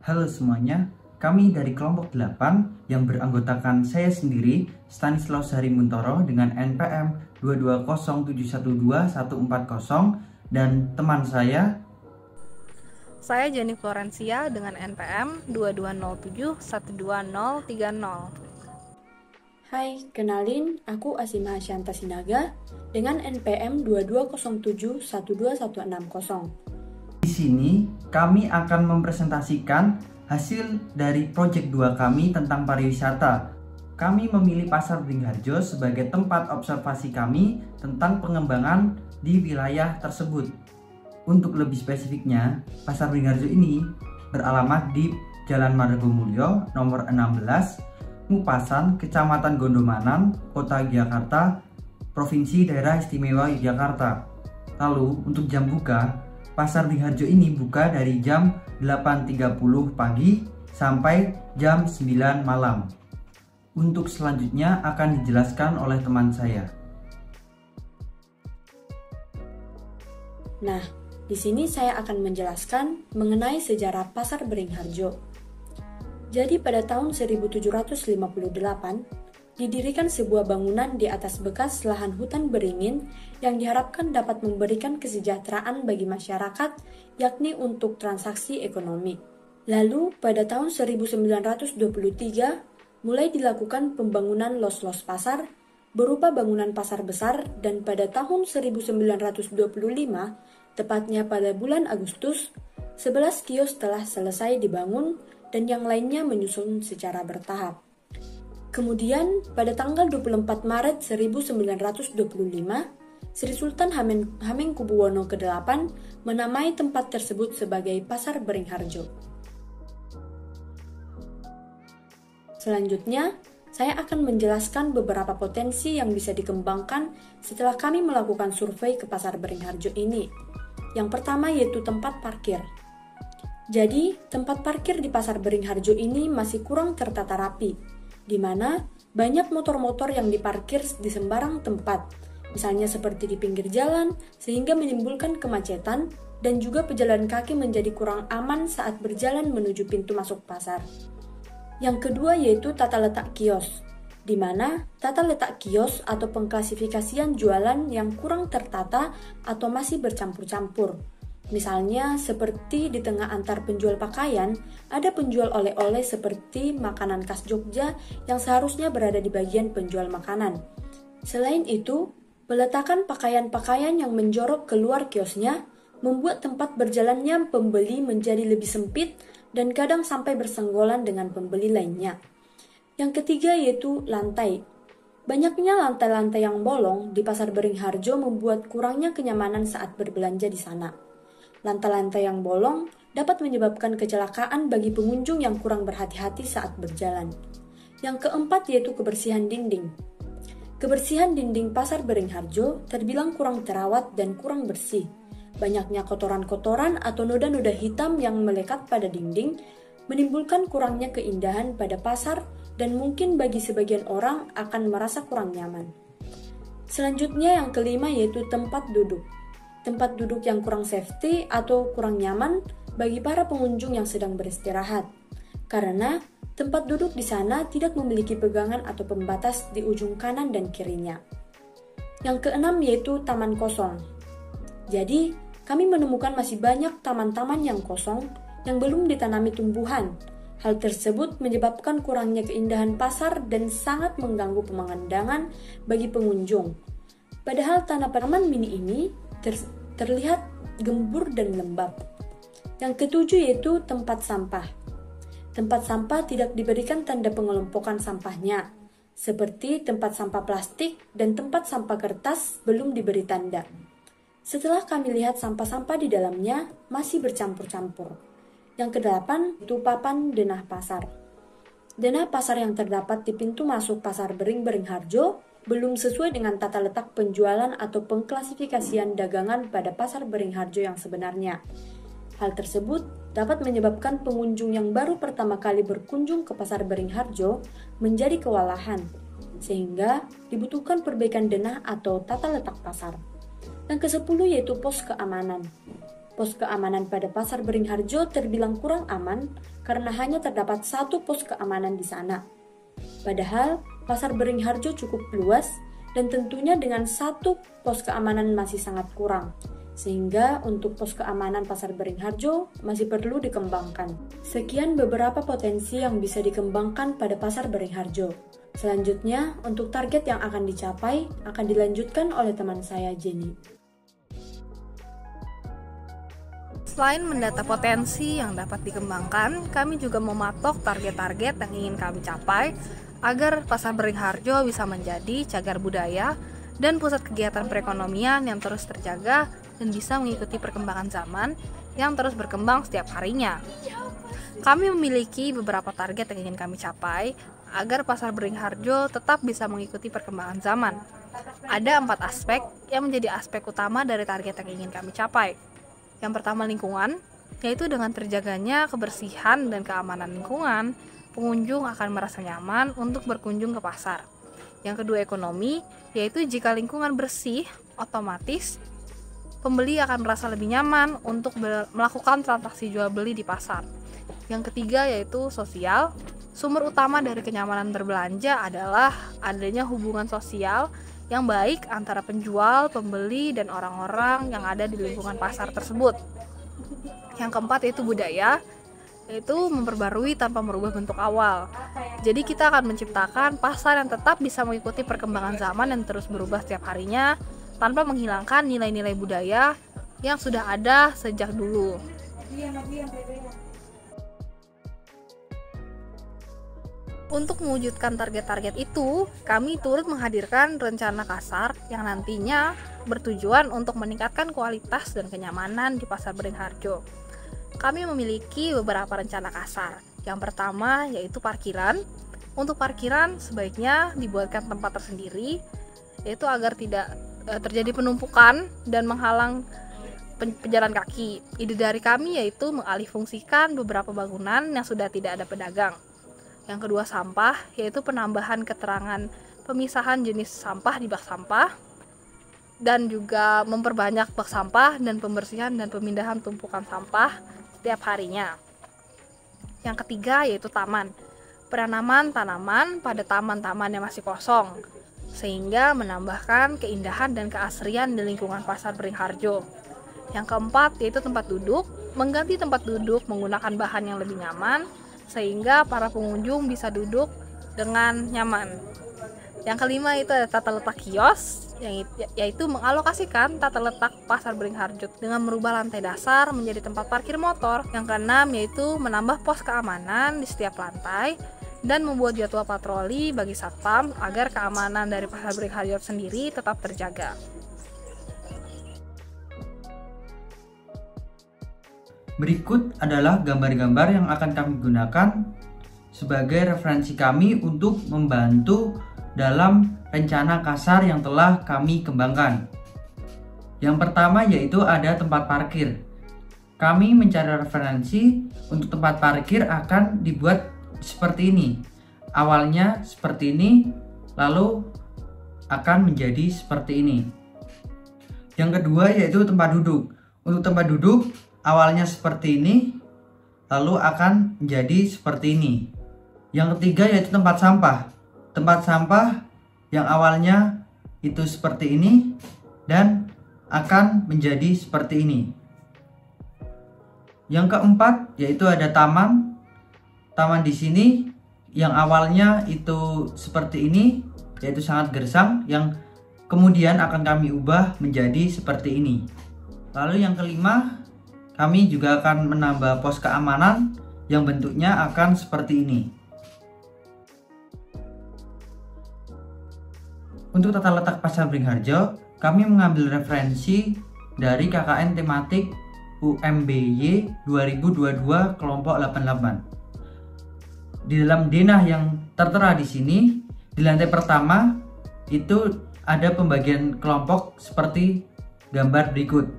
Halo semuanya, kami dari kelompok 8 yang beranggotakan saya sendiri, Stanislaus Harimuntoro dengan NPM 220712140 dan teman saya. Saya Jenny Florencia dengan NPM 2207120030. Hai, kenalin, aku Asima Asyanta Sinaga dengan NPM 2207121160. Di sini kami akan mempresentasikan hasil dari proyek 2 kami tentang pariwisata. Kami memilih Pasar Beringharjo sebagai tempat observasi kami tentang pengembangan di wilayah tersebut. Untuk lebih spesifiknya, Pasar Beringharjo ini beralamat di Jalan Margomulyo nomor 16, Mupasan, Kecamatan Gondomanan, Kota Yogyakarta, Provinsi Daerah Istimewa Yogyakarta. Lalu untuk jam buka, Pasar Beringharjo ini buka dari jam 8.30 pagi sampai jam 9 malam. Untuk selanjutnya akan dijelaskan oleh teman saya. Nah, di sini saya akan menjelaskan mengenai sejarah Pasar Beringharjo. Jadi pada tahun 1758, didirikan sebuah bangunan di atas bekas lahan hutan beringin yang diharapkan dapat memberikan kesejahteraan bagi masyarakat, yakni untuk transaksi ekonomi. Lalu, pada tahun 1923, mulai dilakukan pembangunan los-los pasar, berupa bangunan pasar besar, dan pada tahun 1925, tepatnya pada bulan Agustus, 11 kios telah selesai dibangun dan yang lainnya menyusun secara bertahap. Kemudian, pada tanggal 24 Maret 1925, Sri Sultan Hamengkubuwono ke-8 menamai tempat tersebut sebagai Pasar Beringharjo. Selanjutnya, saya akan menjelaskan beberapa potensi yang bisa dikembangkan setelah kami melakukan survei ke Pasar Beringharjo ini. Yang pertama yaitu tempat parkir. Jadi, tempat parkir di Pasar Beringharjo ini masih kurang tertata rapi, di mana banyak motor-motor yang diparkir di sembarang tempat, misalnya seperti di pinggir jalan, sehingga menimbulkan kemacetan dan juga pejalan kaki menjadi kurang aman saat berjalan menuju pintu masuk pasar. Yang kedua yaitu tata letak kios, di mana tata letak kios atau pengklasifikasian jualan yang kurang tertata atau masih bercampur-campur. Misalnya seperti di tengah antar penjual pakaian, ada penjual oleh-oleh seperti makanan khas Jogja yang seharusnya berada di bagian penjual makanan. Selain itu, peletakan pakaian-pakaian yang menjorok keluar kiosnya membuat tempat berjalannya pembeli menjadi lebih sempit dan kadang sampai bersenggolan dengan pembeli lainnya. Yang ketiga yaitu lantai. Banyaknya lantai-lantai yang bolong di Pasar Beringharjo membuat kurangnya kenyamanan saat berbelanja di sana. Lantai-lantai yang bolong dapat menyebabkan kecelakaan bagi pengunjung yang kurang berhati-hati saat berjalan. Yang keempat yaitu kebersihan dinding. Kebersihan dinding Pasar Beringharjo terbilang kurang terawat dan kurang bersih. Banyaknya kotoran-kotoran atau noda-noda hitam yang melekat pada dinding menimbulkan kurangnya keindahan pada pasar dan mungkin bagi sebagian orang akan merasa kurang nyaman. Selanjutnya yang kelima yaitu tempat duduk. Tempat duduk yang kurang safety atau kurang nyaman bagi para pengunjung yang sedang beristirahat. Karena tempat duduk di sana tidak memiliki pegangan atau pembatas di ujung kanan dan kirinya. Yang keenam yaitu taman kosong. Jadi, kami menemukan masih banyak taman-taman yang kosong yang belum ditanami tumbuhan. Hal tersebut menyebabkan kurangnya keindahan pasar dan sangat mengganggu pemandangan bagi pengunjung. Padahal taman mini ini terlihat gembur dan lembab. Yang ketujuh yaitu tempat sampah. Tempat sampah tidak diberikan tanda pengelompokan sampahnya, seperti tempat sampah plastik dan tempat sampah kertas belum diberi tanda. Setelah kami lihat sampah-sampah di dalamnya masih bercampur-campur. Yang kedelapan itu papan denah pasar. Denah pasar yang terdapat di pintu masuk Pasar Beringharjo belum sesuai dengan tata letak penjualan atau pengklasifikasian dagangan pada Pasar Beringharjo yang sebenarnya. Hal tersebut dapat menyebabkan pengunjung yang baru pertama kali berkunjung ke Pasar Beringharjo menjadi kewalahan, sehingga dibutuhkan perbaikan denah atau tata letak pasar. Yang ke-10 yaitu pos keamanan. pos keamanan pada Pasar Beringharjo terbilang kurang aman karena hanya terdapat satu pos keamanan di sana. Padahal Pasar Beringharjo cukup luas dan tentunya dengan satu pos keamanan masih sangat kurang. Sehingga untuk pos keamanan Pasar Beringharjo masih perlu dikembangkan. Sekian beberapa potensi yang bisa dikembangkan pada Pasar Beringharjo. Selanjutnya, untuk target yang akan dicapai akan dilanjutkan oleh teman saya, Jenny. Selain mendata potensi yang dapat dikembangkan, kami juga mematok target-target yang ingin kami capai agar Pasar Beringharjo bisa menjadi cagar budaya dan pusat kegiatan perekonomian yang terus terjaga dan bisa mengikuti perkembangan zaman yang terus berkembang setiap harinya. Kami memiliki beberapa target yang ingin kami capai agar Pasar Beringharjo tetap bisa mengikuti perkembangan zaman. Ada 4 aspek yang menjadi aspek utama dari target yang ingin kami capai. Yang pertama lingkungan, yaitu dengan terjaganya kebersihan dan keamanan lingkungan, pengunjung akan merasa nyaman untuk berkunjung ke pasar. Yang kedua ekonomi, yaitu jika lingkungan bersih, otomatis pembeli akan merasa lebih nyaman untuk melakukan transaksi jual beli di pasar. Yang ketiga yaitu sosial. Sumber utama dari kenyamanan berbelanja adalah adanya hubungan sosial yang baik antara penjual, pembeli, dan orang-orang yang ada di lingkungan pasar tersebut. Yang keempat yaitu budaya, yaitu memperbarui tanpa merubah bentuk awal. Jadi kita akan menciptakan pasar yang tetap bisa mengikuti perkembangan zaman yang terus berubah setiap harinya tanpa menghilangkan nilai-nilai budaya yang sudah ada sejak dulu. Untuk mewujudkan target-target itu, kami turut menghadirkan rencana kasar yang nantinya bertujuan untuk meningkatkan kualitas dan kenyamanan di Pasar Beringharjo. Kami memiliki beberapa rencana kasar. Yang pertama yaitu parkiran. Untuk parkiran sebaiknya dibuatkan tempat tersendiri, yaitu agar tidak terjadi penumpukan dan menghalang pejalan kaki. Ide dari kami yaitu mengalihfungsikan beberapa bangunan yang sudah tidak ada pedagang. Yang kedua sampah, yaitu penambahan keterangan pemisahan jenis sampah di bak sampah, dan juga memperbanyak bak sampah dan pembersihan dan pemindahan tumpukan sampah setiap harinya. Yang ketiga yaitu taman. Penanaman tanaman pada taman-taman yang masih kosong, sehingga menambahkan keindahan dan keasrian di lingkungan Pasar Beringharjo. Yang keempat yaitu tempat duduk, mengganti tempat duduk menggunakan bahan yang lebih nyaman, sehingga para pengunjung bisa duduk dengan nyaman. Yang kelima itu ada tata letak kios, yaitu mengalokasikan tata letak Pasar Beringharjo dengan merubah lantai dasar menjadi tempat parkir motor. Yang keenam yaitu menambah pos keamanan di setiap lantai dan membuat jadwal patroli bagi satpam agar keamanan dari Pasar Beringharjo sendiri tetap terjaga. Berikut adalah gambar-gambar yang akan kami gunakan sebagai referensi kami untuk membantu dalam rencana kasar yang telah kami kembangkan. Yang pertama yaitu ada tempat parkir. Kami mencari referensi untuk tempat parkir akan dibuat seperti ini. Awalnya seperti ini, lalu akan menjadi seperti ini. Yang kedua yaitu tempat duduk. Untuk tempat duduk awalnya seperti ini, lalu akan menjadi seperti ini. Yang ketiga yaitu tempat sampah. Tempat sampah yang awalnya itu seperti ini dan akan menjadi seperti ini. Yang keempat yaitu ada taman. Taman di sini yang awalnya itu seperti ini, yaitu sangat gersang, yang kemudian akan kami ubah menjadi seperti ini. Lalu yang kelima, kami juga akan menambah pos keamanan yang bentuknya akan seperti ini. Untuk tata letak Pasar Beringharjo, kami mengambil referensi dari KKN tematik UMBY 2022 kelompok 88. Di dalam denah yang tertera di sini, di lantai pertama itu ada pembagian kelompok seperti gambar berikut.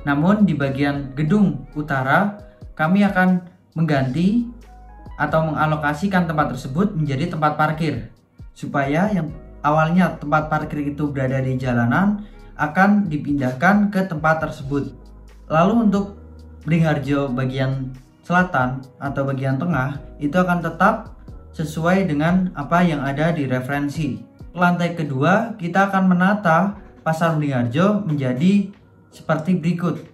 Namun di bagian gedung utara, kami akan mengganti atau mengalokasikan tempat tersebut menjadi tempat parkir, supaya yang awalnya tempat parkir itu berada di jalanan akan dipindahkan ke tempat tersebut. Lalu untuk Beringharjo bagian selatan atau bagian tengah itu akan tetap sesuai dengan apa yang ada di referensi. Lantai kedua kita akan menata pasar Beringharjo menjadi seperti berikut.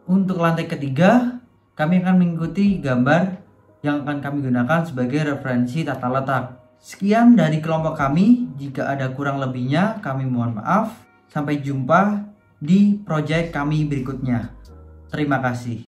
Untuk lantai ketiga kami akan mengikuti gambar yang akan kami gunakan sebagai referensi tata letak. Sekian dari kelompok kami, jika ada kurang lebihnya kami mohon maaf. Sampai jumpa di proyek kami berikutnya. Terima kasih.